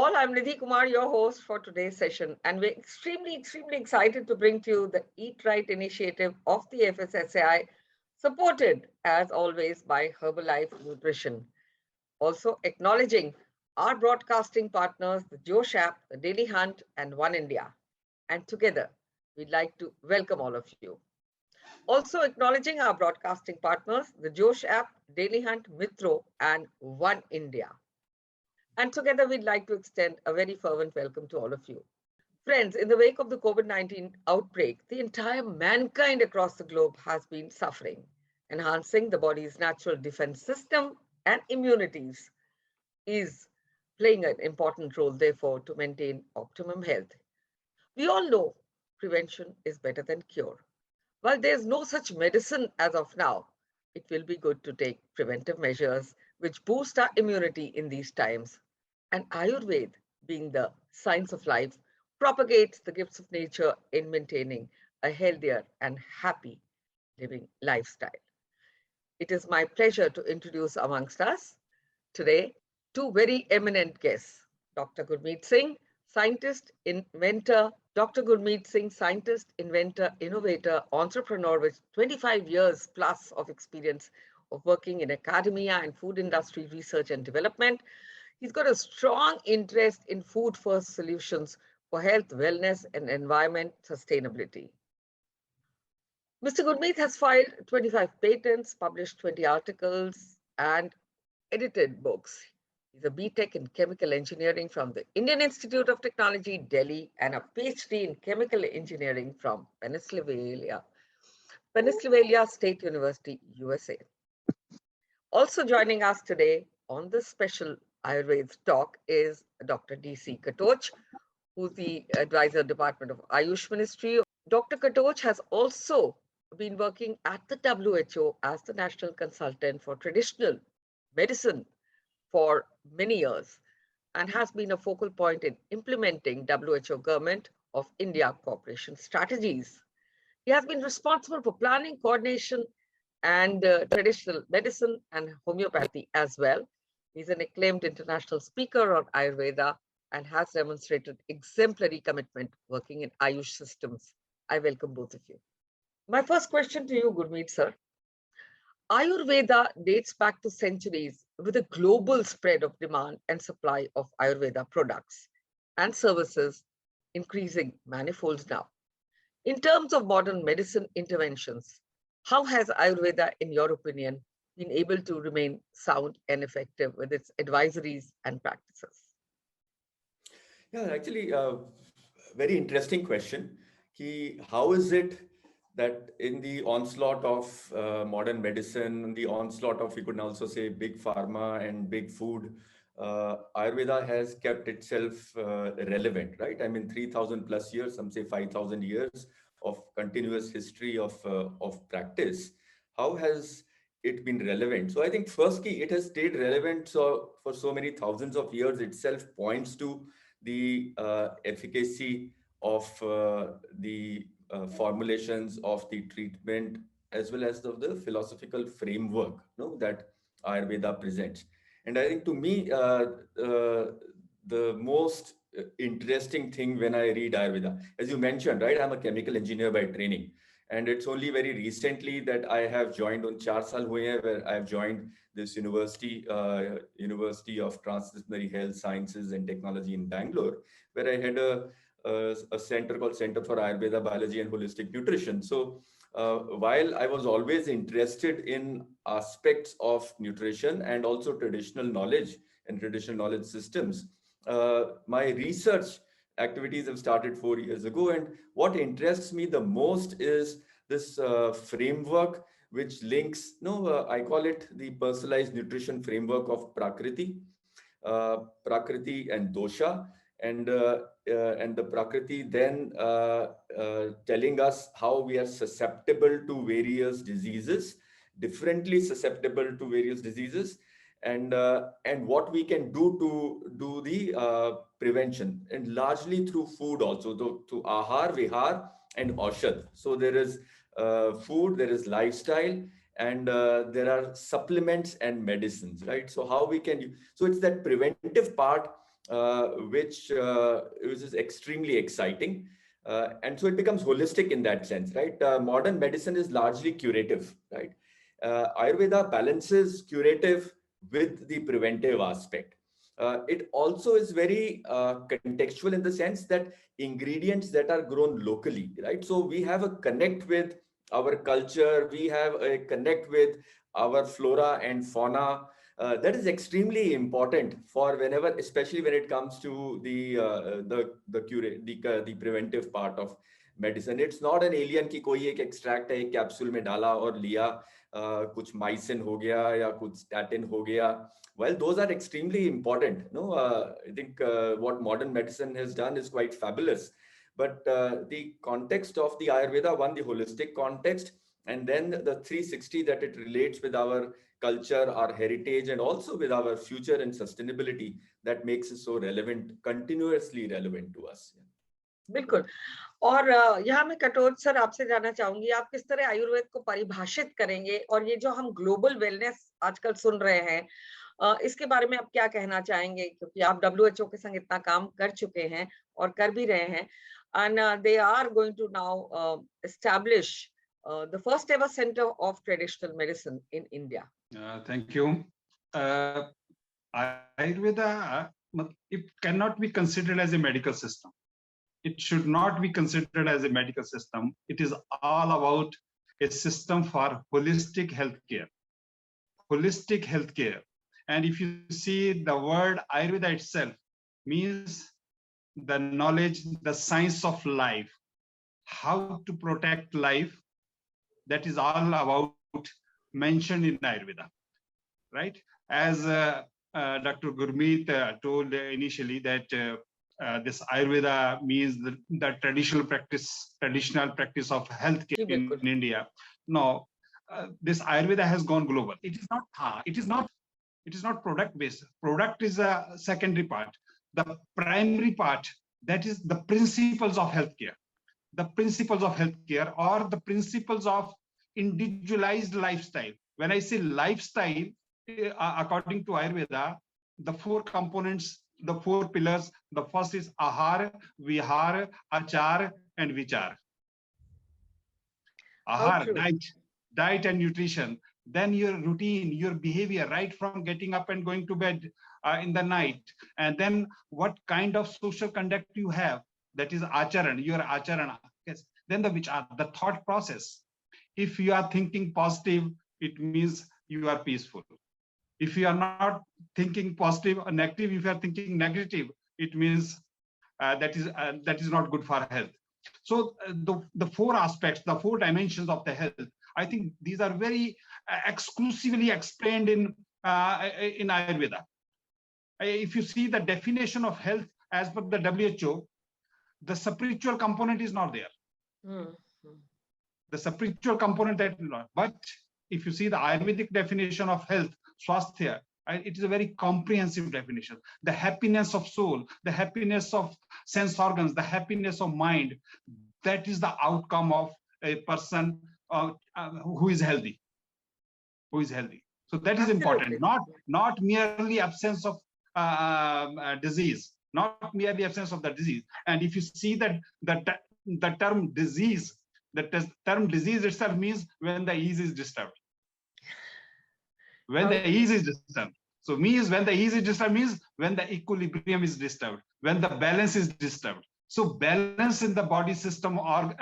all. I'm Nidhi Kumar, your host for today's session, and we're extremely excited to bring to you the Eat Right initiative of the FSSAI, supported as always by Herbalife Nutrition. Also acknowledging our broadcasting partners, the Josh app, the Daily Hunt, and One India. And together, we'd like to welcome all of you. Also acknowledging our broadcasting partners, the Josh app, Daily Hunt, Mitro, and One India. And together, we'd like to extend a very fervent welcome to all of you. Friends, in the wake of the COVID-19 outbreak, the entire mankind across the globe has been suffering. Enhancing the body's natural defense system and immunities is playing an important role, therefore, to maintain optimum health. We all know prevention is better than cure. While there's no such medicine as of now, it will be good to take preventive measures which boost our immunity in these times. And Ayurveda, being the science of life, propagates the gifts of nature in maintaining a healthier and happy living lifestyle. It is my pleasure to introduce amongst us today two very eminent guests, Dr. Gurmeet Singh, scientist, inventor, Dr. Gurmeet Singh, scientist, inventor, innovator, entrepreneur with 25 years plus of experience of working in academia and food industry research and development. He's got a strong interest in food first solutions for health, wellness, and environment sustainability. Mr. Gurmeet has filed 25 patents, published 20 articles, and edited books. He's a BTech in chemical engineering from the Indian Institute of Technology, Delhi, and a PhD in chemical engineering from Pennsylvania State University, USA. Also joining us today on this special Ayurveda talk is Dr. D.C. Katoch, who's the advisor Department of Ayush Ministry. Dr. Katoch has also been working at the WHO as the national consultant for traditional medicine for many years and has been a focal point in implementing WHO Government of India cooperation strategies. He has been responsible for planning, coordination, and traditional medicine and homeopathy as well. He's an acclaimed international speaker on Ayurveda and has demonstrated exemplary commitment working in Ayush systems. I welcome both of you. My first question to you, Gurmeet sir. Ayurveda dates back to centuries with a global spread of demand and supply of Ayurveda products and services increasing manifolds now. In terms of modern medicine interventions, how has Ayurveda, in your opinion, been able to remain sound and effective with its advisories and practices? Yeah, actually, very interesting question. How is it that in the onslaught of modern medicine, the onslaught of, we could also say, big pharma and big food, Ayurveda has kept itself relevant, right? I mean, 3,000 plus years, some say 5,000 years of continuous history of practice. How has it been relevant? So I think firstly, it has stayed relevant for so many thousands of years itself points to the efficacy of the formulations of the treatment as well as of the philosophical framework that Ayurveda presents. And I think to me, the most interesting thing when I read Ayurveda, as you mentioned, right, I'm a chemical engineer by training. And it's only very recently that I have joined on 4 saal hue hain, where I have joined this University of Transdisciplinary Health Sciences and Technology in Bangalore, where I had a center called Center for Ayurveda, Biology and Holistic Nutrition. So while I was always interested in aspects of nutrition and also traditional knowledge and traditional knowledge systems, my research activities have started 4 years ago. And what interests me the most is this framework which links, I call it the personalized nutrition framework of Prakriti and Dosha. And the Prakriti then telling us how we are susceptible to various diseases, differently susceptible to various diseases, and what we can do to do the prevention, and largely through food also, to ahar, vihar, and aushad. So there is food, there is lifestyle, and there are supplements and medicines, right? So how we can, so it's that preventive part which is extremely exciting. And so it becomes holistic in that sense, right? Modern medicine is largely curative, right? Ayurveda balances curative with the preventive aspect. It also is very contextual in the sense that ingredients that are grown locally, right? So we have a connect with our culture, we have a connect with our flora and fauna. That is extremely important for whenever, especially when it comes to the preventive part of medicine. It's not an alien कि कोई एक extract है एक capsule में डाला और लिया, कुछ mycin हो गया या कुछ statin हो गया. Well, those are extremely important. No, I think what modern medicine has done is quite fabulous. But the context of the Ayurveda, one, the holistic context, and then the 360 that it relates with our culture, our heritage, and also with our future and sustainability, that makes it so relevant, continuously relevant to us. बिल्कुल। और यहाँ मैं Katoch sir आपसे जानना चाहूंगी, आप किस तरह आयुर्वेद को परिभाषित करेंगे, और ये जो हम ग्लोबल वेलनेस आजकल सुन रहे हैं, इसके बारे में आप क्या कहना चाहेंगे, क्योंकि आप WHO के संग इतना काम कर चुके हैं और कर भी रहे हैं, and they are going to now establish the first ever center of traditional medicine in India. Thank you. Ayurveda, it cannot be considered as a medical system. It should not be considered as a medical system. It is all about a system for holistic healthcare. Holistic healthcare. And if you see the word Ayurveda itself means the knowledge, the science of life, how to protect life. That is all about mentioned in Ayurveda, right? As Dr. Gurmeet told initially that this Ayurveda means the traditional practice of healthcare in India. No, this Ayurveda has gone global. It is not product based. Product is a secondary part. The primary part, that is the principles of healthcare. The principles of healthcare, or the principles of individualized lifestyle. When I say lifestyle, according to Ayurveda, the four components, the four pillars, the first is ahar, vihar, achar, and vichar. Ahar, diet and nutrition. Then your routine, your behavior, right from getting up and going to bed in the night. And then what kind of social conduct you have, that is acharan, your acharana. Yes. Then the vichar, the thought process. If you are thinking positive, it means you are peaceful. If you are not thinking positive or negative, if you are thinking negative, it means that is not good for health. So the four aspects, the four dimensions of the health, I think these are very exclusively explained in Ayurveda. If you see the definition of health as per the WHO, the spiritual component is not there. The spiritual component that is not. But if you see the Ayurvedic definition of health, swasthya, it is a very comprehensive definition. The happiness of soul, the happiness of sense organs, the happiness of mind, that is the outcome of a person who is healthy. So that is important. Not merely absence of disease, not merely absence of the disease. And if you see that the term disease, the term disease itself means when the ease is disturbed. When the ease is disturbed. So means when the ease is disturbed means when the equilibrium is disturbed, when the balance is disturbed. So balance in the body system, or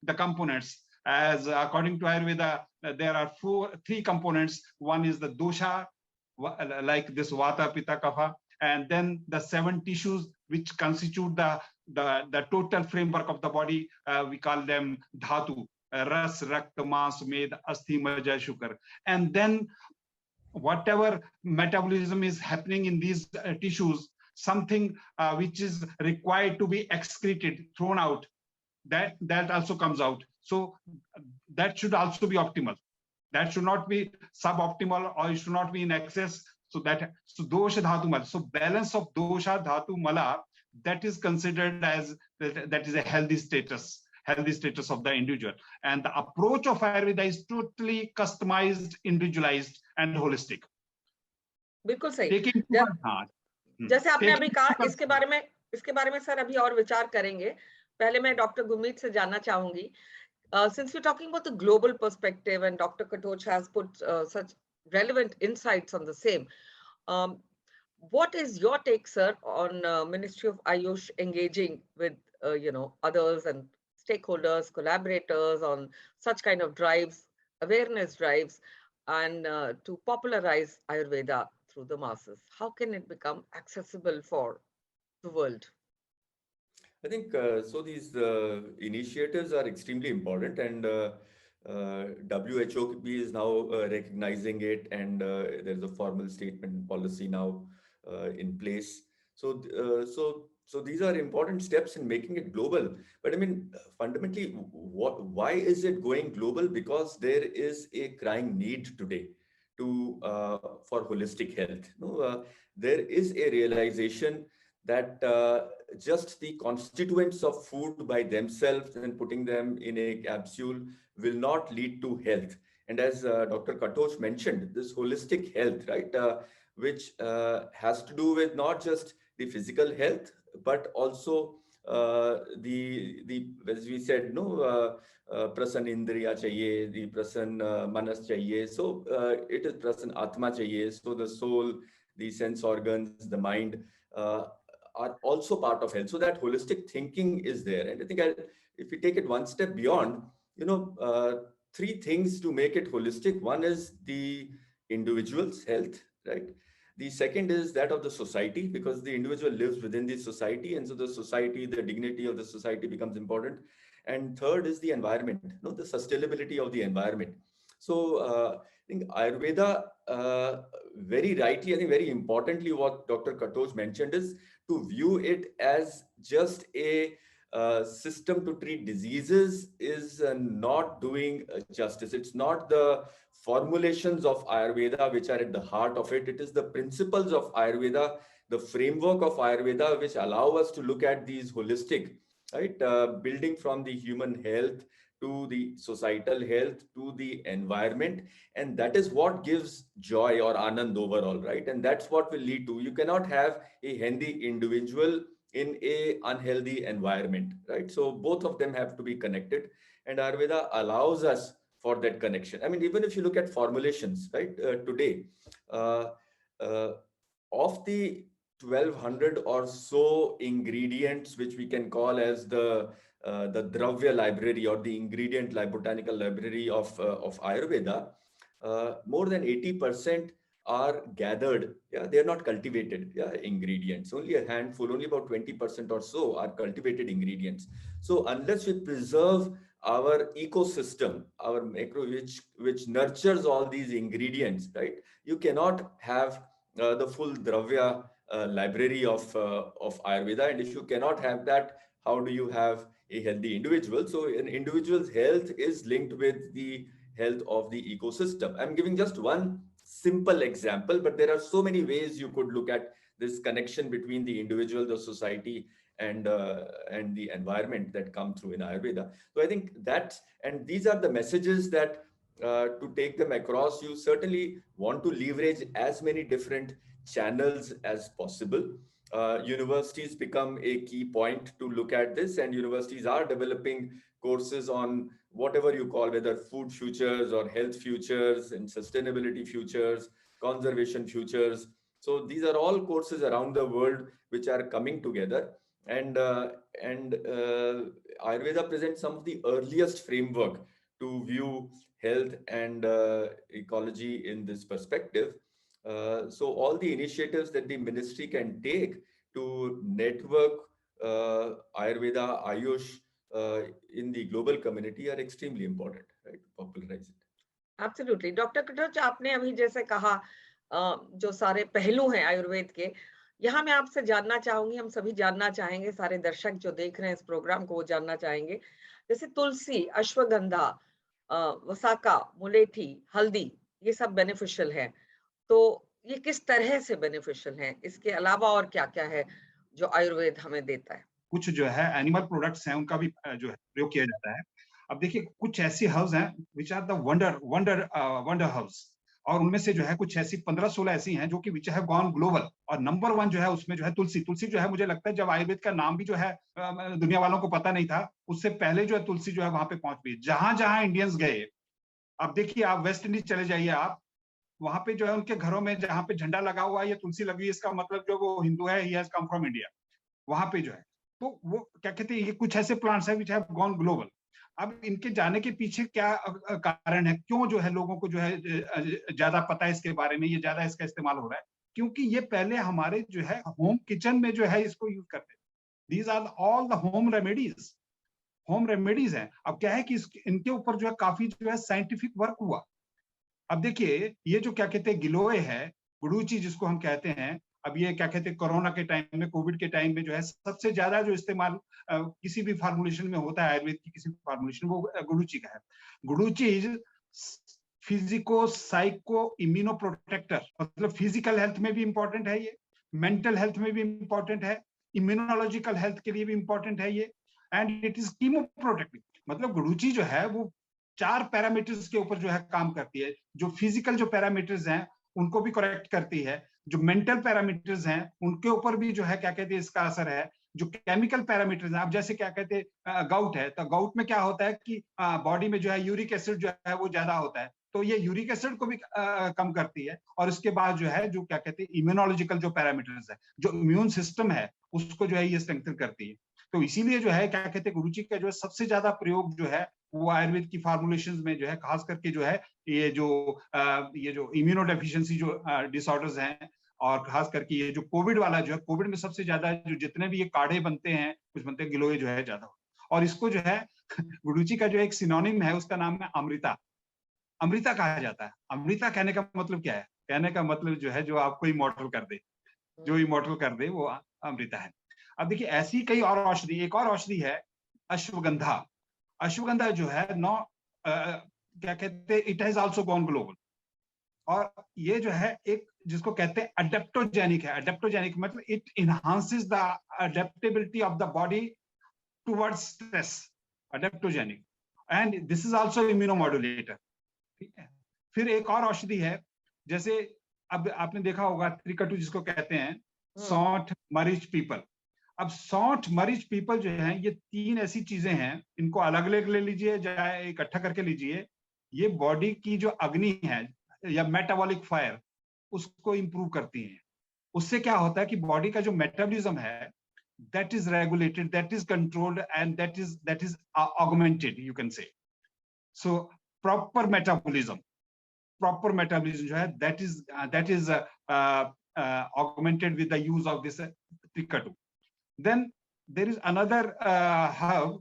the components, as according to Ayurveda, there are three components. One is the dosha, like this vata, pitta, kapha, and then the 7 tissues which constitute the total framework of the body. We call them dhatu, ras, rakta, mas, med, asthi, maja, shukar. And then whatever metabolism is happening in these tissues, something which is required to be excreted, thrown out, that also comes out. So that should also be optimal. That should not be suboptimal, or it should not be in excess. So dosha, dhatu, mala. So balance of dosha, dhatu, mala, that is considered as that is a healthy status of the individual. And the approach of Ayurveda is totally customized, individualized, and holistic. बिल्कुल सही. Taking जैसे आपने अभी कहा, Taking इसके बारे में sir अभी और विचार करेंगे। पहले मैं डॉक्टर गुरमीत से जानना चाहूंगी, since we're talking about the global perspective and Dr. Katoch has put such relevant insights on the same, um, what is your take, sir, on Ministry of Ayush engaging with others and stakeholders, collaborators on such kind of drives, awareness drives, and to popularize Ayurveda through the masses? How can it become accessible for the world? I think so. These initiatives are extremely important, and WHO is now recognizing it, and there's a formal statement and policy now in place. So these are important steps in making it global. But I mean, fundamentally, why is it going global? Because there is a crying need today to for holistic health. No, there is a realization that just the constituents of food by themselves and putting them in a capsule will not lead to health. And as Dr. Katoch mentioned, this holistic health, right, which has to do with not just the physical health, but also the as we said, no, prasan indriya chahiye, the prasan manas chahiye. So it is prasan atma chahiye. So the soul, the sense organs, the mind. Are also part of health. So that holistic thinking is there. And I think if we take it one step beyond, three things to make it holistic. One is the individual's health, right? The second is that of the society, because the individual lives within the society. And so the society, the dignity of the society becomes important. And third is the environment, the sustainability of the environment. So I think Ayurveda, very rightly, I think very importantly, what Dr. Katoch mentioned is to view it as just a system to treat diseases is not doing justice. It's not the formulations of Ayurveda which are at the heart of it. It is the principles of Ayurveda, the framework of Ayurveda, which allow us to look at these holistic, right, building from the human health to the societal health to the environment. And that is what gives joy or anand overall, right? And that's what will lead to, you cannot have a healthy individual in a unhealthy environment, right? So both of them have to be connected, and Ayurveda allows us for that connection. I mean, even if you look at formulations, right, today, uh, uh, of the 1200 or so ingredients, which we can call as the Dravya library or the ingredient botanical library of Ayurveda, more than 80% are gathered. Yeah, they are not cultivated. Yeah, ingredients. Only a handful, only about 20% or so are cultivated ingredients. So unless we preserve our ecosystem, our macro, which nurtures all these ingredients, right? You cannot have the full Dravya library of Ayurveda. And if you cannot have that, how do you have a healthy individual? So an individual's health is linked with the health of the ecosystem. I'm giving just one simple example, but there are so many ways you could look at this connection between the individual, the society, and the environment that come through in Ayurveda. So I think that, and these are the messages that to take them across, you certainly want to leverage as many different channels as possible. Universities become a key point to look at this, and universities are developing courses on whatever you call, whether food futures or health futures and sustainability futures, conservation futures. So these are all courses around the world which are coming together, and Ayurveda presents some of the earliest framework to view health and ecology in this perspective. So all the initiatives that the ministry can take to network Ayurveda, Ayush in the global community are extremely important, right? To popularize it. Absolutely doctor Katoch, आपने अभी जैसे कहा जो सारे पहलू हैं आयुर्वेद के, यहाँ मैं आपसे जानना चाहूंगी, हम सभी जानना चाहेंगे, सारे दर्शक जो देख रहे हैं इस प्रोग्राम को वो जानना चाहेंगे, जैसे तुलसी, अश्वगंधा, वसाका, मुलेठी, हल्दी, ये सब बेनिफिशियल है, तो ये किस तरह से बेनिफिशियल है? इसके अलावा और क्या क्या है जो आयुर्वेद हमें देता है? कुछ जो है एनिमल प्रोडक्ट्स हैं, उनका भी जो है प्रयोग किया जाता है। अब देखिए, कुछ ऐसे हर्ब्स हैं which are the wonder herbs, और उनमें से जो है कुछ ऐसी 15-16 ऐसी हैं जो कि विच हैव गॉन ग्लोबल। और नंबर 1 जो है उसमें जो है तुलसी। तुलसी जो है मुझे लगता है जब आयुर्वेद का नाम भी जो है दुनिया वालों को पता नहीं था, उससे पहले जो है तुलसी जो है वहां पे पहुंच गई। जहां जहां इंडियंस गए, अब देखिए आप वेस्ट इंडीज चले जाइए, आप वहां पे जो है उनके घरों में जहां पे झंडा लगा हुआ है या तुलसी लगी है, इसका मतलब जो वो हिंदू है, he has come from India. वहां पे जो है तो वो क्या कहते हैं, ये कुछ ऐसे प्लांट्स हैं विच हैव गॉन ग्लोबल। अब इनके जाने के पीछे क्या कारण है, क्यों जो है लोगों को जो है ज्यादा पता है इसके बारे में, ये ज्यादा इसका इस्तेमाल हो रहा है? क्योंकि ये पहले हमारे जो है होम किचन में जो है इसको यूज करते हैं। These are all the home remedies, home remedies हैं। अब क्या है कि इनके ऊपर जो है काफी जो है साइंटिफिक वर्क हुआ। अब देखिए ये जो क्या कहते हैं गिलोय है, गुडूची जिसको हम कहते हैं, अब ये क्या कहते हैं कोरोना के टाइम में, कोविड के टाइम में जो है सबसे ज्यादा जो इस्तेमाल किसी भी फार्मुलेशन में होता है, आयुर्वेद की किसी भी फार्मुलेशन, वो गुडूची का है। Guduchi is physico psycho immuno protector, मतलब फिजिकल हेल्थ में भी इंपॉर्टेंट है ये, मेंटल हेल्थ में भी इंपॉर्टेंट है, इम्यूनोलॉजिकल हेल्थ के लिए भी इंपॉर्टेंट है ये, and it is chemo protective. मतलब गुडूची जो है वो 4 पैरामीटर्स के ऊपर जो है काम करती है। जो फिजिकल जो पैरामीटर्स हैं उनको भी करेक्ट करती है, जो मेंटल पैरामीटर्स हैं उनके ऊपर भी जो है क्या कहते हैं इसका असर है, जो केमिकल पैरामीटर्स हैं। अब जैसे क्या कहते हैं गाउट है, तो गाउट में क्या होता है कि बॉडी में जो है यूरिक एसिड जो है वो ज्यादा होता है, तो ये यूरिक एसिड को भी कम करती है। और इसके बाद जो है जो क्या कहते हैं इम्यूनोलॉजिकल जो पैरामीटर्स है, जो इम्यून सिस्टम है, उसको जो है ये स्ट्रेंथन करती है। तो इसीलिए जो है क्या कहते हैं गुरुजी का जो है सबसे ज्यादा प्रयोग जो है वो आयुर्वेद की फार्मुलेशंस में जो है, खास करके जो है ये जो इम्यूनो डेफिशिएंसी जो डिसऑर्डर्स हैं, और खास करके ये जो कोविड वाला जो है, कोविड में सबसे ज्यादा जो जितने भी ये काढ़े बनते हैं, कुछ बनते हैं, गिलोय जो है ज्यादा होता है। और इसको जो है गुरुजी का जो एक सिनोनिम है, उसका नाम है अमृता। अमृता कहा जाता है। अमृता कहने का मतलब क्या है? कहने का मतलब जो है जो आपको इमॉर्टल कर दे, जो इमॉर्टल कर दे वो अमृता है। अब देखिए ऐसी कई और औषधि, एक और औषधि है अश्वगंधा। अश्वगंधा जो है क्या कहते हैं, it has also gone global. और ये जो है एक जिसको कहते हैं अडेप्टोजेनिक है। अडेप्टोजेनिक मतलब it enhances the adaptability of the body towards stress, adaptogenic, and this is also immunomodulator. ठीक है। फिर एक और औषधि है, जैसे अब आपने देखा होगा त्रिकटु जिसको कहते हैं, सौंठ, मरीच, पीपल। अब सौंठ, मरीच, पीपल जो है ये 3 ऐसी चीजें हैं, इनको अलग अलग ले लीजिए चाहे इकट्ठा करके लीजिए, ये बॉडी की जो अग्नि है या मेटाबॉलिक फायर उसको इंप्रूव करती हैं। उससे क्या होता है कि बॉडी का जो मेटाबॉलिज्म है that is regulated, that is controlled, and that is augmented, you can say. So proper metabolism जो है that is augmented with the use of this trikatu. Then there is another herb,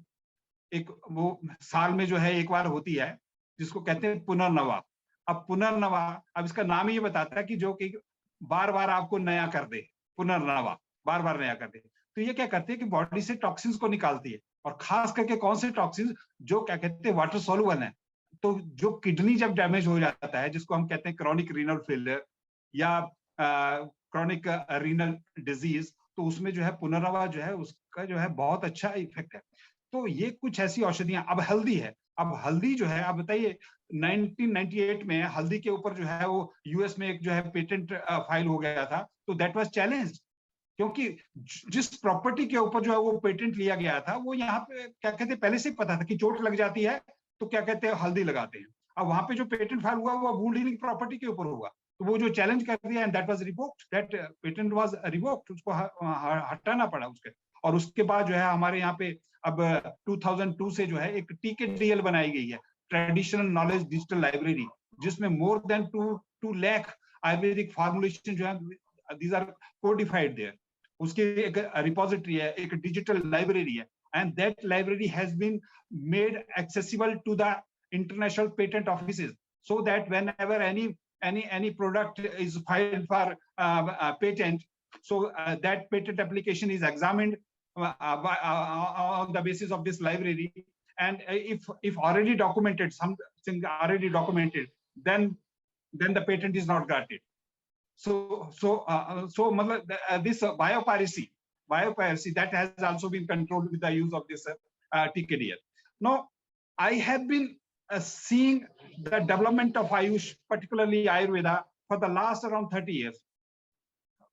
एक वो साल में जो है एक बार होती है, जिसको कहते हैं पुनर्नवा। अब पुनर्नवा, अब इसका नाम ही ये बताता है कि जो कि बार बार आपको नया कर दे, पुनर्नवा बार बार नया कर दे। तो ये क्या करती है कि बॉडी से टॉक्सिन्स को निकालती है, और खास करके कौन से टॉक्सिन्स, जो क्या कहते हैं वाटर सोल्यूबल है। तो जो किडनी जब डैमेज हो जाता है, जिसको हम कहते हैं क्रॉनिक रीनल फेलियर या क्रॉनिक रीनल डिजीज, तो उसमें जो है पुनर्नवा जो है उसका जो है बहुत अच्छा इफेक्ट है। तो ये कुछ ऐसी औषधियां। अब हल्दी है। अब हल्दी जो है, आप बताइए 1998 में हल्दी के ऊपर जो है वो यूएस में एक जो है पेटेंट फाइल हो गया था, तो दैट वाज चैलेंज्ड, क्योंकि जिस प्रॉपर्टी के ऊपर जो है वो पेटेंट लिया गया था, वो यहाँ पे क्या कहते हैं पहले से पता था कि चोट लग जाती है तो क्या कहते हैं हल्दी लगाते हैं। अब वहां पे जो पेटेंट फाइल हुआ वो वुंड हीलिंग प्रॉपर्टी के ऊपर हुआ, तो वो जो चैलेंज कर दिया, and that was revoked, that patent was revoked, उसको हटाना पड़ा उसके। और उसके बाद जो है हमारे यहाँ पे अब 2002 से जो है एक TKDL बनाई गई है, ट्रेडिशनल नॉलेज डिजिटल लाइब्रेरी, जिसमें more than 2 lakh Ayurvedic formulation जो है दीज आर कोडिफाइड देयर। उसकी एक रिपोजिटरी है, एक डिजिटल लाइब्रेरी है, and that library has been made accessible to the international patent offices, so that whenever any product is filed for patent, so that patent application is examined on the basis of this library, and if already documented, something already documented, then the patent is not granted. So this bio-piracy that has also been controlled with the use of this TKDL. Now, I have been seeing the development of Ayush, particularly Ayurveda, for the last around 30 years.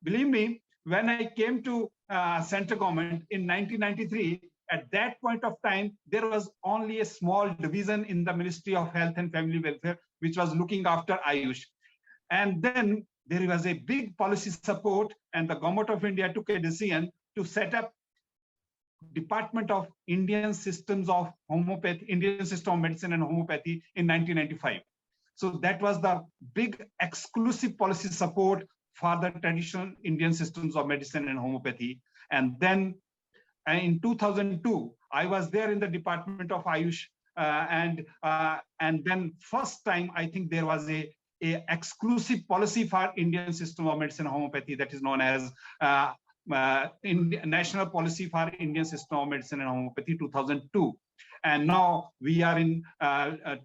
Believe me, when I came to central government in 1993, at that point of time, there was only a small division in the Ministry of Health and Family Welfare, which was looking after Ayush. And then there was a big policy support, and the government of India took a decision to set up Department of Indian Systems of Homeopathy, Indian System of Medicine and Homeopathy in 1995. So that was the big exclusive policy support for the traditional Indian systems of medicine and homeopathy. And then in 2002, I was there in the Department of Ayush, and then first time I think there was a exclusive policy for Indian system of medicine and homeopathy that is known as National Policy for Indian System of Medicine and Homeopathy 2002. And now we are in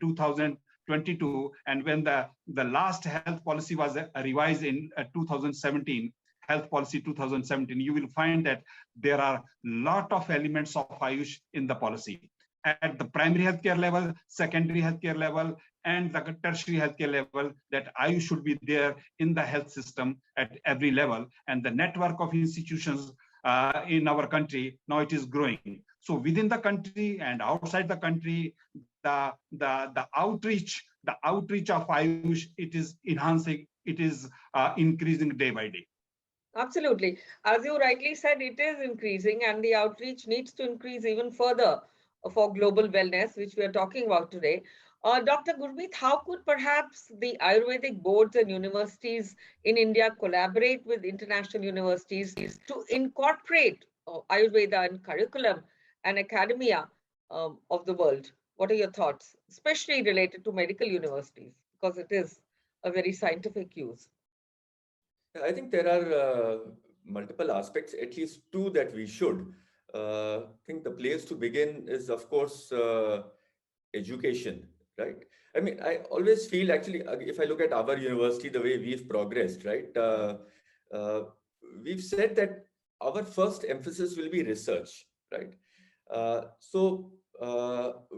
2022, and when the last health policy was revised in 2017, health policy 2017, you will find that there are a lot of elements of Ayush in the policy at the primary healthcare level, secondary healthcare level, and the tertiary healthcare level, that Ayush should be there in the health system at every level. And the network of institutions in our country, now it is growing. So within the country and outside the country, the outreach of Ayush, it is enhancing, it is increasing day by day. Absolutely. As you rightly said, it is increasing, and the outreach needs to increase even further for global wellness, which we are talking about today. Dr. Gurmeet, how could perhaps the Ayurvedic boards and universities in India collaborate with international universities to incorporate Ayurveda in curriculum and academia of the world? What are your thoughts, especially related to medical universities, because it is a very scientific use? I think there are multiple aspects, at least two that we should. I think the place to begin is, of course, education, right? I mean, I always feel actually, if I look at our university, the way we've progressed, right? Uh, we've said that our first emphasis will be research, right?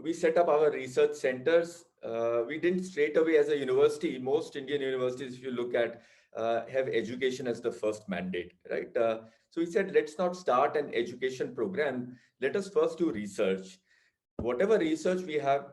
We set up our research centers. We didn't straight away as a university. Most Indian universities, if you look at, have education as the first mandate, right? So we said, let's not start an education program. Let us first do research. Whatever research we have,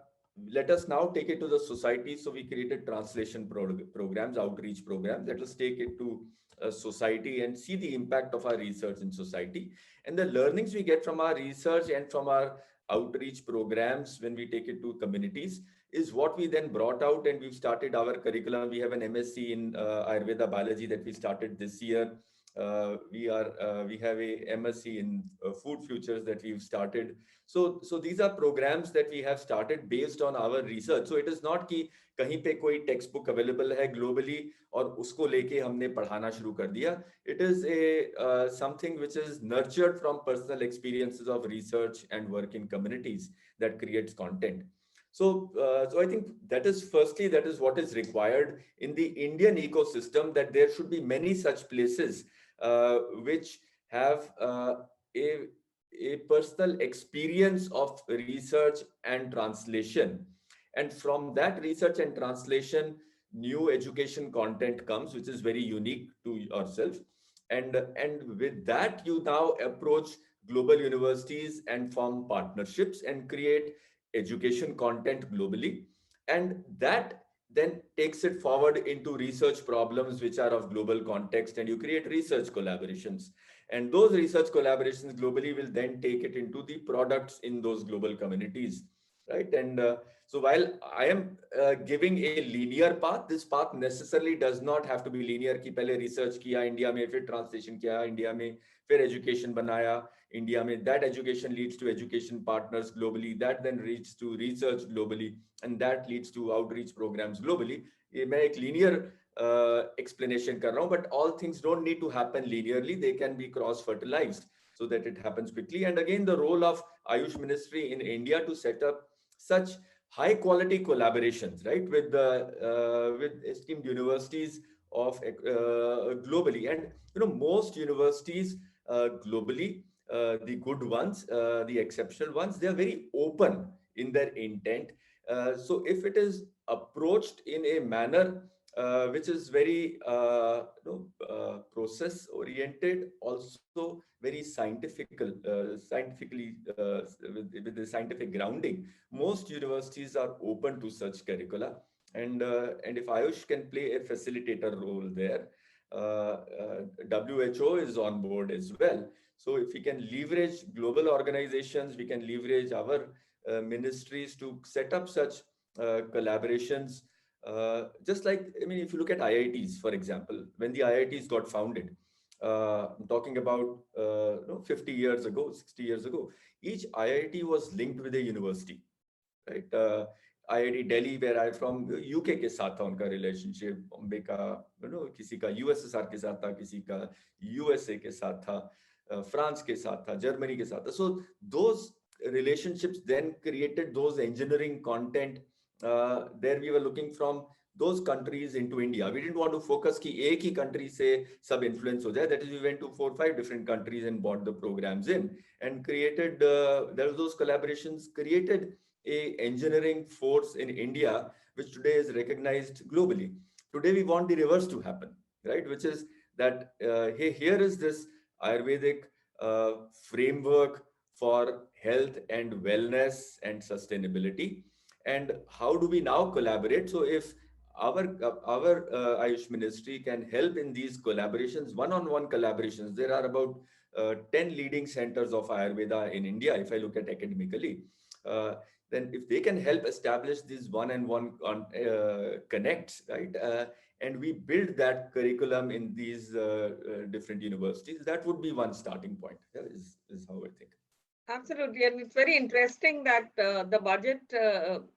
let us now take it to the society. So we created translation programs, outreach programs. Let us take it to society and see the impact of our research in society. And the learnings we get from our research and from our outreach programs when we take it to communities is what we then brought out, and we've started our curriculum. We have an MSc in Ayurveda biology that we started this year. We have a MSc in food futures that we've started. So these are programs that we have started based on our research. So it is not कि कहीं पे कोई textbook available है globally और उसको लेके हमने पढ़ाना शुरू कर दिया. It is a something which is nurtured from personal experiences of research and work in communities that creates content. So I think that is firstly, that is what is required in the Indian ecosystem, that there should be many such places which have a personal experience of research and translation. And from that research and translation, new education content comes, which is very unique to yourself. And with that, you now approach global universities and form partnerships and create education content globally. And that then takes it forward into research problems which are of global context, and you create research collaborations. And those research collaborations globally will then take it into the products in those global communities, right? And so while I am giving a linear path, this path necessarily does not have to be linear कि पहले research किया India में, फिर translation किया India में, फिर education बनाया India में, that education leads to education partners globally, that then leads to research globally, and that leads to outreach programs globally. ये मैं एक linear explanation कर रहा हूँ, but all things don't need to happen linearly. They can be cross-fertilized so that it happens quickly. And again, the role of Ayush Ministry in India to set up such high-quality collaborations, right, with esteemed universities of globally. And most universities globally, the good ones, the exceptional ones, they are very open in their intent. So if it is approached in a manner which is very process oriented, also very scientifically with the scientific grounding, most universities are open to such curricula. And if Ayush can play a facilitator role there, WHO is on board as well. So if we can leverage global organizations, we can leverage our ministries to set up such collaborations. Just like, I mean, if you look at IITs, for example, when the IITs got founded, I'm talking about 50 years ago, 60 years ago, each IIT was linked with a university, right? IIT Delhi, where I'm from, UK के साथ था उनका relationship, Bombay का, किसी का USSR के साथ था, किसी का USA के साथ था, France के साथ था, Germany के साथ था. So those relationships then created those engineering content. There we were looking from those countries into India. We didn't want to focus कि एक ही country से सब influence हो जाए. That is, we went to 4 or 5 different countries and brought the programs in and created. There was those collaborations created a engineering force in India, which today is recognized globally. Today we want the reverse to happen, right? Which is that hey, here is this Ayurvedic framework for health and wellness and sustainability, and how do we now collaborate? So if our Ayush ministry can help in these collaborations, one-on-one collaborations. There are about 10 leading centers of Ayurveda in India, if I look at academically. Then if they can help establish these one-on-one connects, right? And we build that curriculum in these different universities, that would be one starting point. Yeah, is how I think. Absolutely. And it's very interesting that the budget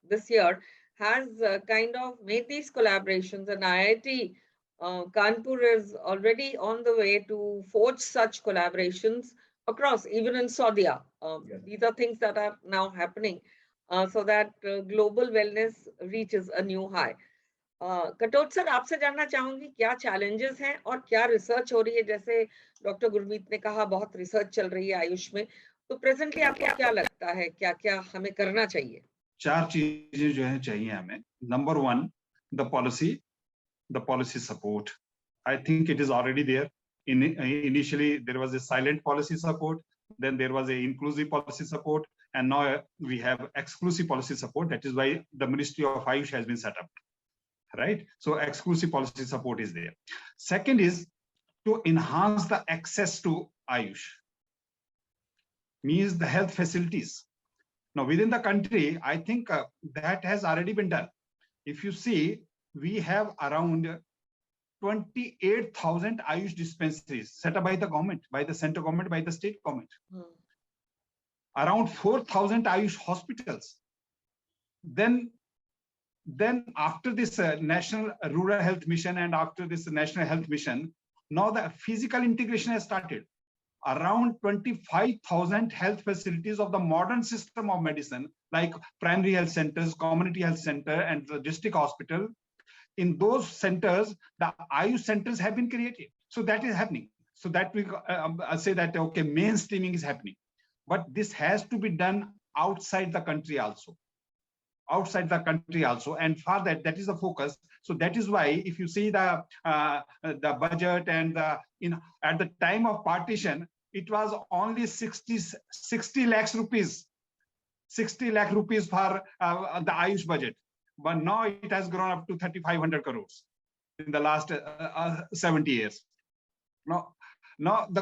this year has kind of made these collaborations, and IIT Kanpur is already on the way to forge such collaborations across, even in Saudi. Yeah. These are things that are now happening so that global wellness reaches a new high. Katoch sir, आपसे जानना चाहूंगी क्या challenges हैं और क्या research हो रही है. जैसे डॉक्टर गुरमीत ने कहा, बहुत रिसर्च चल रही है आयुष में, तो प्रेजेंटली आपको क्या लगता है, क्या क्या हमें करना चाहिए? 4 चीजें जो है चाहिए हमें. Number 1, the policy support. I think it is already there. Initially there was a silent policy support, then there was a inclusive policy support, and now we have exclusive policy support. That is why the Ministry of Ayush has been set up, right? So exclusive policy support is there. Second is to enhance the access to Ayush, means the health facilities. Now within the country, I think that has already been done. If you see, we have around 28,000 Ayush dispensaries set up by the government, by the central government, by the state government. Around 4,000 Ayush hospitals. Then after this National Rural Health Mission and after this National Health Mission, now the physical integration has started. Around 25,000 health facilities of the modern system of medicine, like primary health centers, community health center, and the district hospital. In those centers, the Ayush centers have been created. So that is happening. So that we say that, okay, mainstreaming is happening. But this has to be done outside the country also. Outside the country also. And for that, that is the focus. So that is why, if you see the budget and at the time of partition, it was only 60 lakhs rupees. 60 lakh rupees for the Ayush budget. But now it has grown up to 3,500 crores in the last 70 years. Now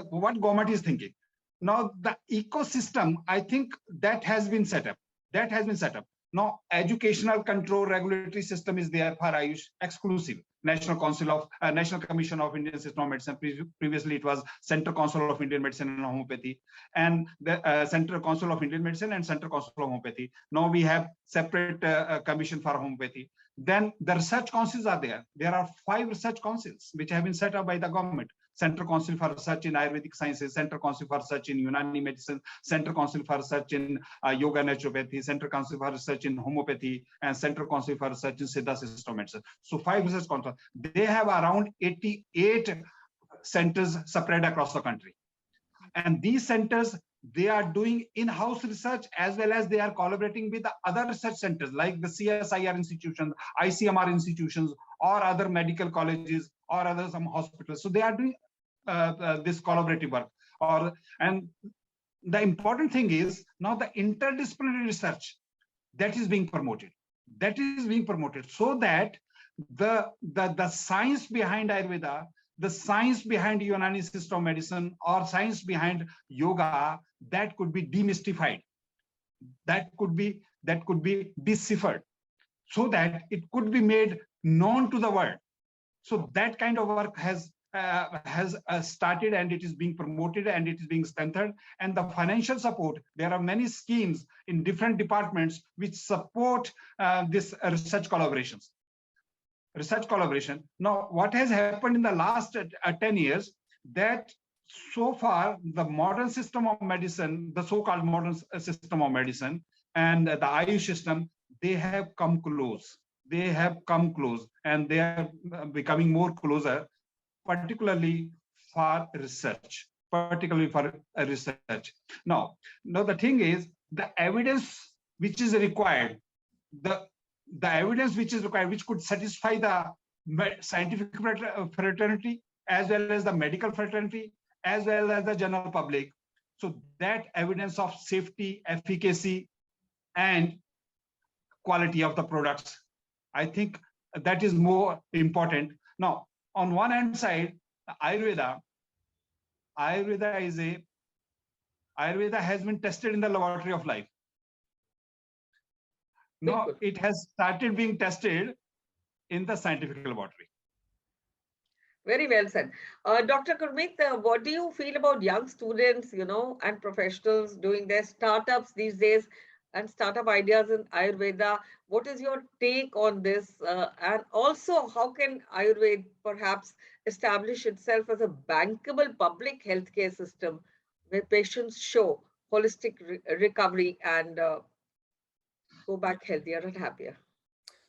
what government is thinking? Now the ecosystem, I think that has been set up. That has been set up. Now educational control regulatory system is there for Ayush, exclusive. National Commission of Indian System of Medicine. Previously it was Central Council of Indian Medicine and Homeopathy, and the Central Council of Indian Medicine and Central Council of Homeopathy. Now we have separate commission for homeopathy. Then the research councils are there. There are 5 research councils which have been set up by the government. Central Council for Research in Ayurvedic Sciences, Central Council for Research in Unani Medicine, Central Council for Research in Yoga Naturopathy, Central Council for Research in Homeopathy, and Central Council for Research in Siddha System Medicine. So 5 research councils. They have around 88 centers spread across the country. And these centers, They are doing in-house research as well as they are collaborating with the other research centers like the CSIR institutions, ICMR institutions, or other medical colleges or other some hospitals. So they are doing this collaborative work. And the important thing is now the interdisciplinary research that is being promoted. That is being promoted so that the science behind Ayurveda, the science behind Unani system of medicine, or science behind yoga, that could be demystified. That could be deciphered so that it could be made known to the world. So that kind of work has started, and it is being promoted, and it is being strengthened. And the financial support, there are many schemes in different departments which support this research collaboration. Now, what has happened in the last 10 years, that so far the modern system of medicine, the so-called modern system of medicine, and the Ayush system, they have come close. They have come close, and they are becoming more closer, particularly for research. Particularly for research. Now, the thing is, the evidence which is required, the the evidence which is required, which could satisfy the scientific fraternity as well as the medical fraternity as well as the general public. So that evidence of safety, efficacy, and quality of the products, I think that is more important. Now, on one hand side, Ayurveda is a Ayurveda has been tested in the laboratory of life. Now it has started being tested in the scientific laboratory. Very well said. Dr. Gurmeet, what do you feel about young students, and professionals doing their startups these days and startup ideas in Ayurveda? What is your take on this? And also, how can Ayurveda perhaps establish itself as a bankable public healthcare system where patients show holistic recovery and go back healthier and happier?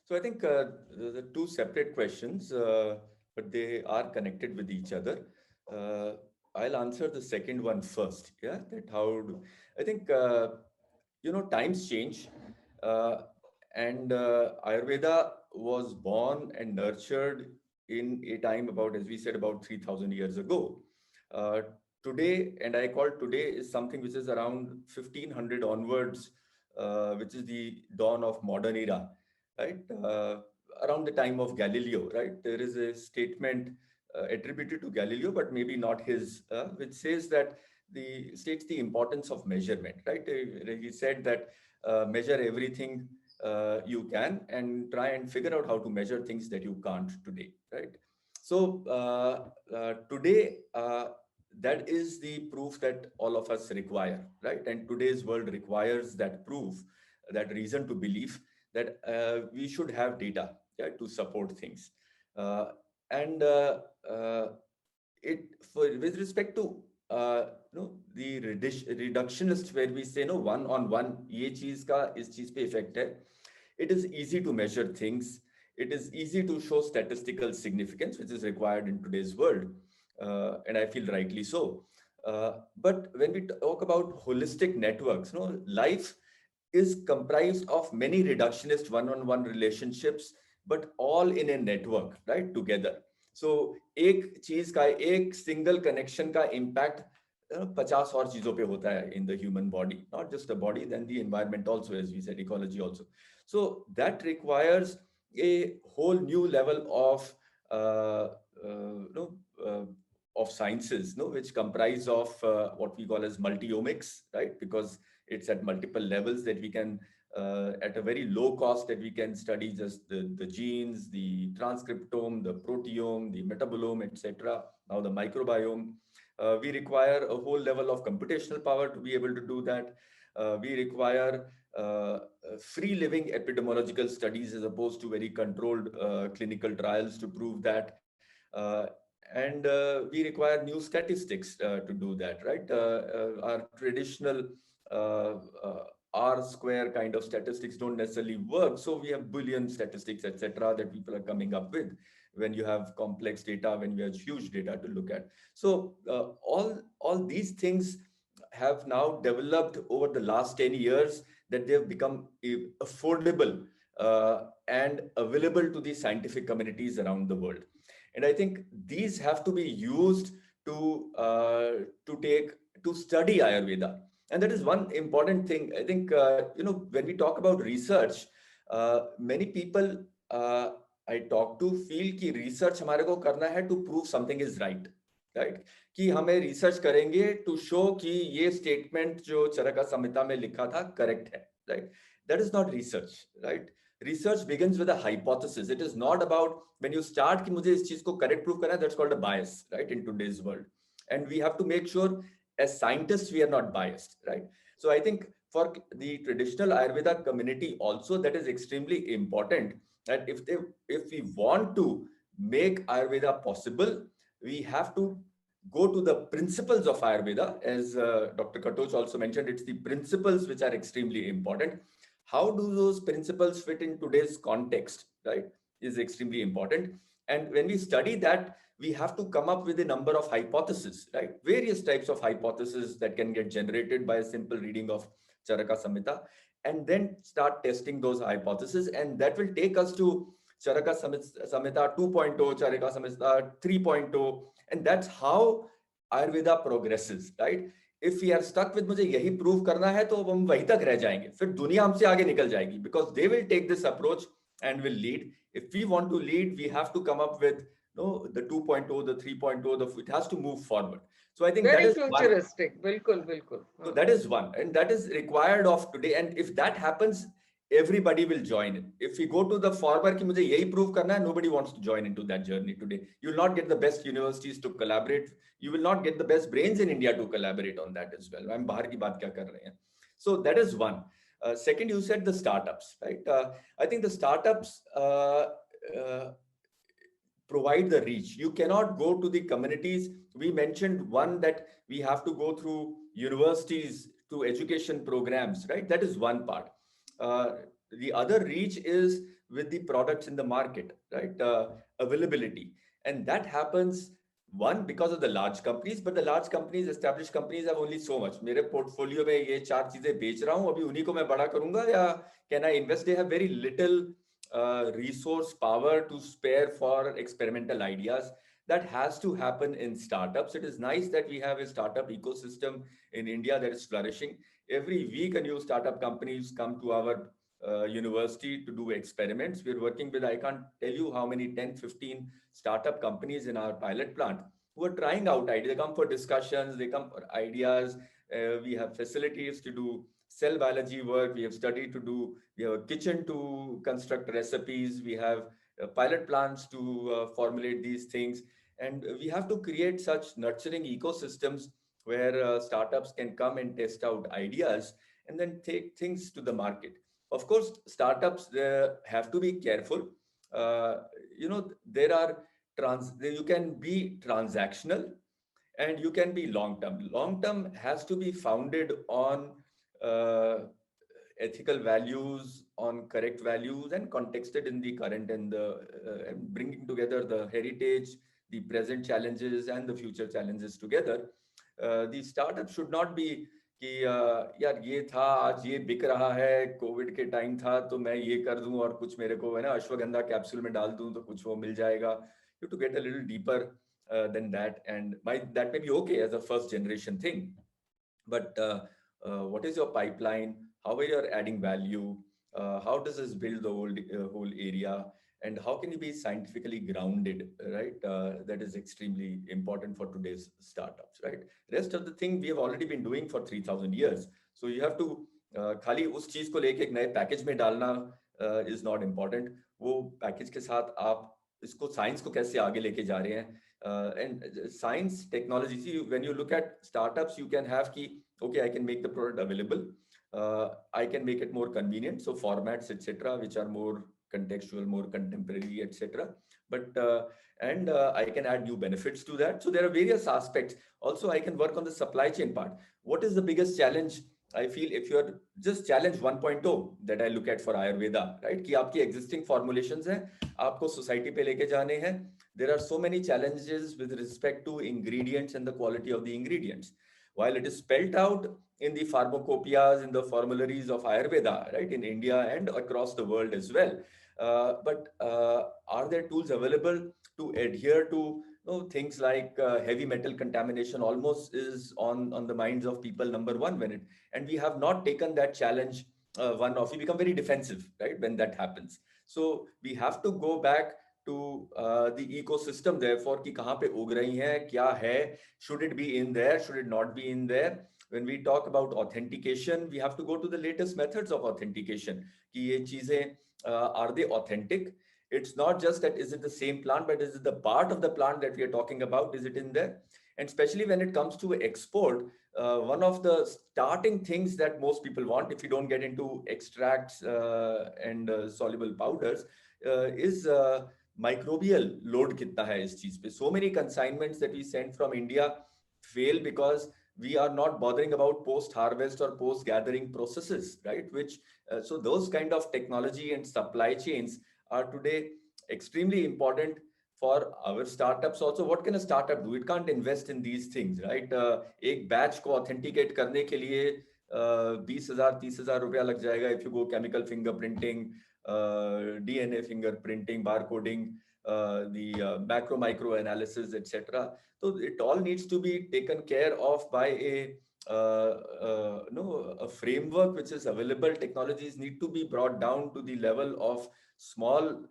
So I think the two separate questions, but they are connected with each other. I'll answer the second one first. Yeah, that I think times change, uh, and Ayurveda was born and nurtured in a time about, as we said, about 3,000 years ago. Uh, Today, and I call today, is something which is around 1500 onwards, which is the dawn of modern era, right? Around the time of Galileo, right? There is a statement attributed to Galileo, but maybe not his, which says that states the importance of measurement, right? He said that measure everything you can and try and figure out how to measure things that you can't today, right? So today, that is the proof that all of us require, right? And today's world requires that proof, that reason to believe that we should have data, yeah, to support things. Uh, and it with respect to the reductionist, where we say no, one on one, ये चीज का इस चीज पे effect है. It is easy to measure things. It is easy to show statistical significance, which is required in today's world, and I feel rightly so. But when we talk about holistic networks, no, life is comprised of many reductionist one-on-one relationships, but all in a network, right, together. So एक चीज का, एक single connection का impact 50 और चीजों पे होता है in the human body, not just the body, then the environment also, as we said, ecology also. So that requires a whole new level of of sciences, which comprise of what we call as multi-omics, right? Because it's at multiple levels that we can, at a very low cost, that we can study just the genes, the transcriptome, the proteome, the metabolome, etc. Now the microbiome. We require a whole level of computational power to be able to do that. We require free living epidemiological studies as opposed to very controlled clinical trials to prove that. And we require new statistics to do that, right? Our traditional R square kind of statistics don't necessarily work. So we have Boolean statistics, etc., that people are coming up with when you have complex data, when you have huge data to look at. So all these things have now developed over the last 10 years, that they've become affordable and available to the scientific communities around the world. And I think these have to be used to take to study Ayurveda. And that is one important thing. I think when we talk about research, many people I talk to feel कि research हमारे को करना है to prove something is right, right? कि हमें research करेंगे to show कि ये statement जो चरका संहिता में लिखा था correct है, right? That is not research, right? Research begins with a hypothesis. It is not about when you start कि मुझे इस चीज को correct prove करना है, that's called a bias, right? In today's world, and we have to make sure as scientists we are not biased, right? So I think for the traditional Ayurveda community also, that is extremely important, that if we want to make Ayurveda possible, we have to go to the principles of Ayurveda. As Dr. Katoch also mentioned, it's the principles which are extremely important. How do those principles fit in today's context, right, is extremely important. And when we study that, we have to come up with a number of hypotheses, right? Various types of hypotheses that can get generated by a simple reading of Charaka Samhita, and then start testing those hypotheses. And that will take us to Charaka Samhita 2.0, Charaka Samhita 3.0. And that's how Ayurveda progresses, right? If we are stuck with मुझे यही prove करना है, तो हम वहीं तक रह जाएंगे, फिर दुनिया हमसे आगे निकल जाएगी, because they will take this approach and will lead. If we want to lead, we have to come up with the 2.0, the 3.0, it has to move forward. So I think that Very is one. futuristic. बिल्कुल बिल्कुल. So that is one, and that is required of today. And if that happens, everybody will join in. If we go to the former कि मुझे यही prove करना है, nobody wants to join into that journey today. You will not get the best universities to collaborate. You will not get the best brains in India to collaborate on that as well. I'm बाहर की बात क्या कर रहे हैं? So that is one. Second, you said the startups, right? I think the startups provide the reach. You cannot go to the communities. We mentioned one, that we have to go through universities to education programs, right? That is one part. The other reach is with the products in the market, right? Availability. And that happens, one, because of the large companies, but the large companies, established companies, have only so much. मेरे portfolio में ये चार चीजें बेच रहा हूँ, अभी उन्हीं को मैं बड़ा करूंगा, या can I invest? They have very little resource power to spare for experimental ideas. That has to happen in startups. It is nice that we have a startup ecosystem in India that is flourishing. Every week, a new startup companies come to our university to do experiments. We're working with, I can't tell you how many, 10, 15 startup companies in our pilot plant who are trying out ideas. They come for discussions, they come for ideas. We have facilities to do cell biology work. We have study to do, we have a kitchen to construct recipes. We have pilot plants to formulate these things. And we have to create such nurturing ecosystems where startups can come and test out ideas and then take things to the market. Of course, startups have to be careful. There are you can be transactional and you can be long term. Long term has to be founded on uh, ethical values, on correct values, and contexted in the current and and bringing together the heritage, the present challenges, and the future challenges together. The startup should not be कि यार ये था, आज ये बिक रहा है, Covid के टाइम था तो मैं ये कर दूं और कुछ मेरे को है ना अश्वगंधा कैप्सूल में डाल दूं तो कुछ वो मिल जाएगा. You have to get a little deeper than that, and that may be okay as a first generation thing, but what is your pipeline? How are you adding value? How does this build the whole area? And how can you be scientifically grounded, right? That is extremely important for today's startups, right? Rest of the thing we have already been doing for 3,000 years. So you have to खाली उस चीज को लेके एक नए package में डालना is not important. वो पैकेज के साथ आप इसको साइंस को कैसे आगे लेके जा रहे हैं? And science, technology. See, when you look at startups, you can have key. Okay, I can make the product available. I can make it more convenient. So formats, etc., which are more contextual, more contemporary, etc. But I can add new benefits to that. So there are various aspects. Also, I can work on the supply chain part. What is the biggest challenge? I feel if you are just challenge 1.0 that I look at for Ayurveda, right? कि आपकी existing formulations हैं, आपको society पे लेके जाने हैं. There are so many challenges with respect to ingredients and the quality of the ingredients. while it is spelled out in the pharmacopoeias, in the formularies of Ayurveda, right, in India and across the world as well. But are there tools available to adhere to things like heavy metal contamination almost is on the minds of people number one when it, and we have not taken that challenge one off. We become very defensive, right, when that happens. So we have to go back to the ecosystem therefore कि कहाँ पे उग रही हैं, क्या है, should it be in there, should it not be in there. When we talk about authentication, we have to go to the latest methods of authentication कि ये चीजें are they authentic. It's not just that is it the same plant, but is it the part of the plant that we are talking about, is it in there. And especially when it comes to export, one of the starting things that most people want, if you don't get into extracts and soluble powders, is microbial load kitna hai is cheez pe. So many consignments that we send from India fail because we are not bothering about post harvest or post gathering processes, right? Which so those kind of technology and supply chains are today extremely important for our startups also. What can a startup do? It can't invest in these things, right? एक batch को authenticate करने के लिए 20,000 30,000 रुपया लग जाएगा if you go chemical fingerprinting, DNA fingerprinting, barcoding, the macro micro analysis, etc. So it all needs to be taken care of by a framework which is available. Technologies need to be brought down to the level of small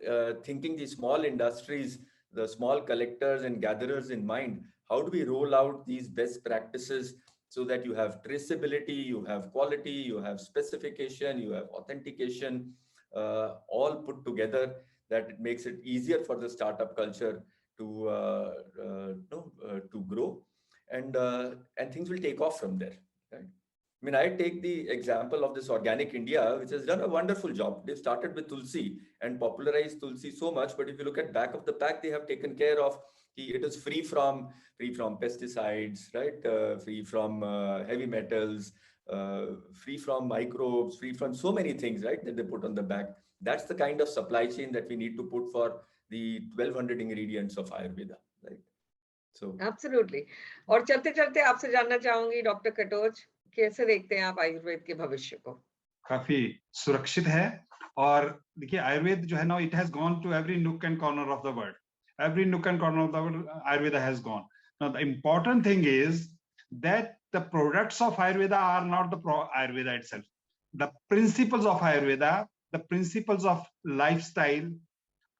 thinking, the small industries, the small collectors and gatherers in mind. How do we roll out these best practices so that you have traceability, you have quality, you have specification, you have authentication, all put together, that it makes it easier for the startup culture to grow, and things will take off from there, right? I mean, I take the example of this Organic India, which has done a wonderful job. They've started with Tulsi and popularized Tulsi so much, but if you look at back of the pack, they have taken care of it is free from pesticides, right? Free from heavy metals, free from microbes, free from so many things, right? That they put on the back. That's the kind of supply chain that we need to put for the 1200 ingredients of Ayurveda, right? So Absolutely. और चलते चलते आपसे जानना चाहूंगी doctor Katoch, कैसे देखते हैं आप आयुर्वेद के भविष्य को? काफी सुरक्षित है, और देखिए आयुर्वेद जो है ना, it has gone to every nook and corner of the world. Every nook and corner of the world, Ayurveda has gone. Now the important thing is that the products of Ayurveda are not the Ayurveda itself. The principles of Ayurveda, the principles of lifestyle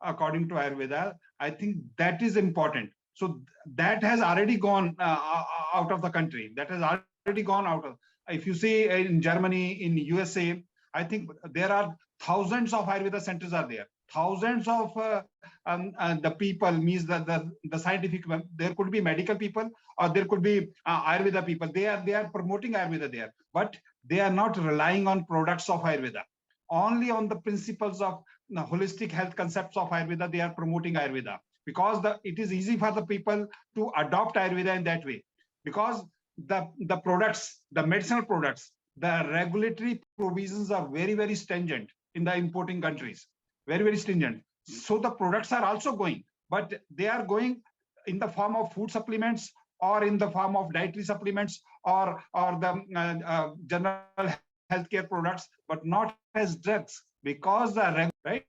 according to Ayurveda, I think that is important. So that has already gone out of the country. That has already gone out of. If you see in Germany, in USA, I think there are thousands of Ayurveda centers are there. Thousands of the people, means the scientific. There could be medical people, or there could be Ayurveda people. They are promoting Ayurveda there, but they are not relying on products of Ayurveda. Only on the principles of holistic health concepts of Ayurveda, they are promoting Ayurveda, because it is easy for the people to adopt Ayurveda in that way, because the products, the medicinal products, the regulatory provisions are very, very stringent in the importing countries, very, very stringent. So the products are also going, but they are going in the form of food supplements, or in the form of dietary supplements, or the general healthcare products, but not as drugs, because the right.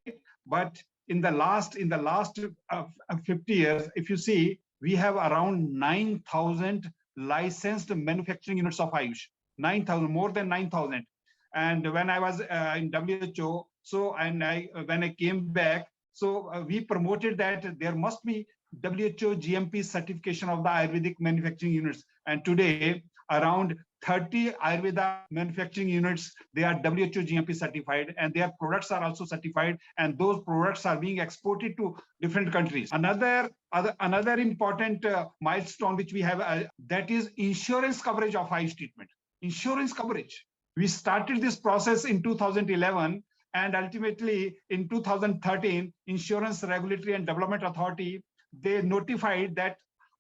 But in the last 50 years, if you see, we have around 9,000 licensed manufacturing units of Ayush. 9,000, more than 9,000. And when I was in WHO, so when I came back, so we promoted that there must be WHO GMP certification of the Ayurvedic manufacturing units. And today, around 30 Ayurveda manufacturing units, they are WHO GMP certified, and their products are also certified, and those products are being exported to different countries. Another important milestone which we have, that is insurance coverage of Ayush treatment. Insurance coverage. We started this process in 2011, and ultimately in 2013, Insurance Regulatory and Development Authority, they notified that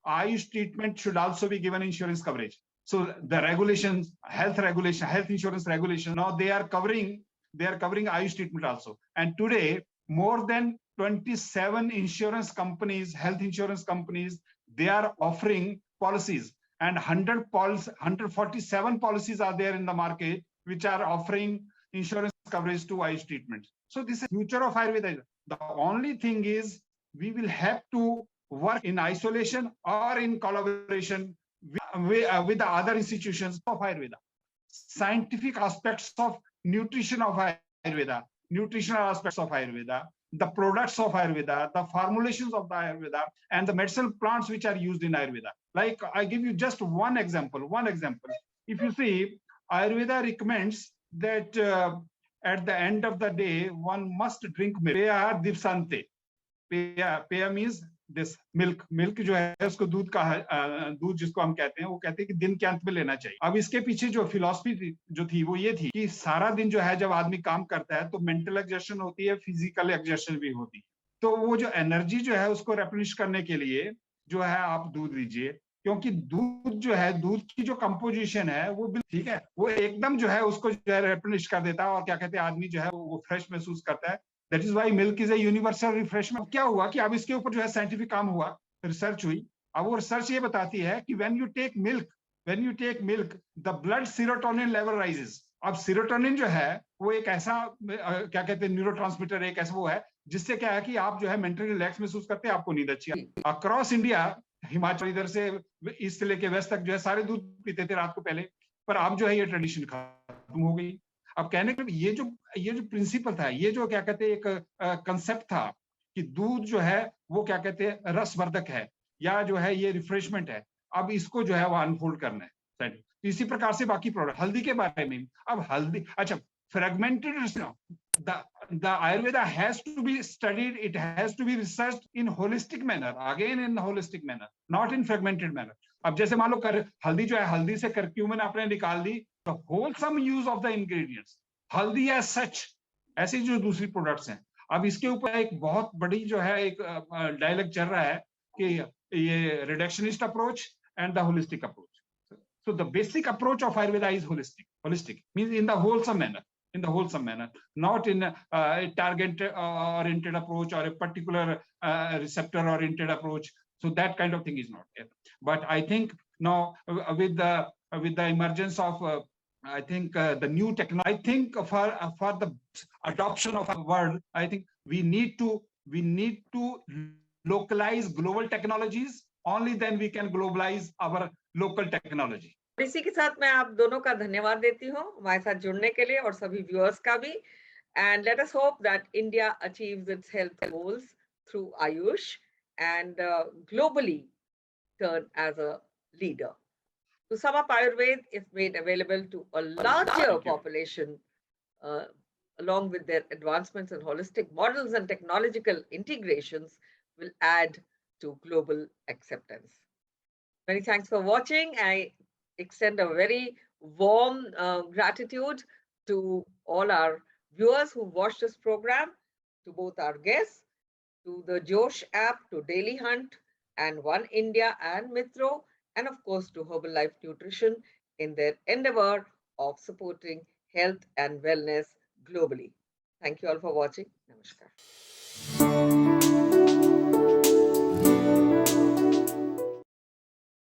Ayush treatment should also be given insurance coverage. So the regulations, health insurance regulation, now they are covering Ayush treatment also. And today, more than 27 insurance companies, health insurance companies, they are offering policies. and 147 policies are there in the market which are offering insurance coverage to Ayush treatments. So this is future of Ayurveda. The only thing is we will have to work in isolation or in collaboration with the other institutions of Ayurveda. Scientific aspects of nutrition of Ayurveda, nutritional aspects of Ayurveda, the products of Ayurveda, the formulations of the Ayurveda, and the medicinal plants which are used in Ayurveda. Like I give you just one example. If you see, Ayurveda recommends that at the end of the day, one must drink milk. Peya divsante. Peya means this milk जो है उसको दूध जिसको हम कहते हैं, वो कहते हैं कि दिन के अंत में लेना चाहिए. अब इसके पीछे जो फिलॉसफी जो थी वो ये थी कि सारा दिन जो है जब आदमी काम करता है तो मेंटल एग्जर्शन होती है, फिजिकल एग्जर्शन भी होती है. तो वो जो एनर्जी जो है उसको रेप्लेनिश करने के लिए जो है आप दूध लीजिए, क्योंकि दूध जो है, दूध की जो कंपोजिशन है वो ठीक है, वो एकदम जो है उसको जो है रेप्लेनिश कर देता है और क्या कहते हैं आदमी जो है वो फ्रेश महसूस करता है. That is why milk is a universal refreshment. क्या हुआ कि अब इसके ऊपर जो है साइंटिफिक काम हुआ, रिसर्च हुई. अब वो रिसर्च ये बताती है कि when you take milk, the blood serotonin level rises. अब serotonin जो है वो एक ऐसा क्या कहते हैं न्यूरोट्रांसमीटर, एक ऐसा वो है जिससे क्या है कि आप जो है मेंटली रिलैक्स महसूस करते हैं, आपको नींद अच्छी आती है. अक्रॉस इंडिया, हिमाचल इधर से ईस्ट से लेके वेस्ट तक जो है सारे दूध पीते थे रात को पहले, पर अब जो है ये ट्रेडिशन खत्म हो गई. अब कहने के ये जो प्रिंसिपल था, ये जो क्या कहते हैं एक कंसेप्ट था कि दूध जो है वो क्या कहते हैं रसवर्धक है या जो है ये रिफ्रेशमेंट है, अब इसको जो है वो अनफोल्ड करना है. इसी प्रकार से बाकी प्रोडक्ट, हल्दी के बारे में. अब हल्दी, अच्छा, fragmented, the Ayurveda has to be studied, it has to be researched in holistic manner, again in holistic manner, not in fragmented manner. अब जैसे मान लो हल्दी जो है, हल्दी से करक्यूमिन आपने निकाल दी, the wholesome use of the ingredients, हल्दी as such, ऐसी जो दूसरी प्रोडक्ट्स हैं. अब इसके ऊपर एक बहुत बड़ी जो है एक डायलॉग चल रहा है कि ये reductionist approach and the holistic approach. So the basic approach of Ayurveda is holistic. Holistic means in the wholesome manner, not in a target oriented approach or a particular receptor oriented approach. So that kind of thing is not there. But I think now with the emergence of I think the new technology, I think for the adoption of our world, I think we need to localize global technologies. Only then we can globalize our local technology. इसी के साथ मैं आप दोनों का धन्यवाद देती हूँ हमारे साथ जुड़ने के लिए और सभी व्यूअर्स का भी. And let us hope that India achieves its health goals through Ayush and globally turn as a leader. To sum up, Ayurveda, if made available to a larger population, along with their advancements in holistic models and technological integrations, will add to global acceptance. Many thanks for watching. I extend a very warm gratitude to all our viewers who watched this program, to both our guests, to the Josh app, to Daily Hunt, and One India and Mitro, and of course to Herbalife Nutrition in their endeavor of supporting health and wellness globally. Thank you all for watching. Namaskar.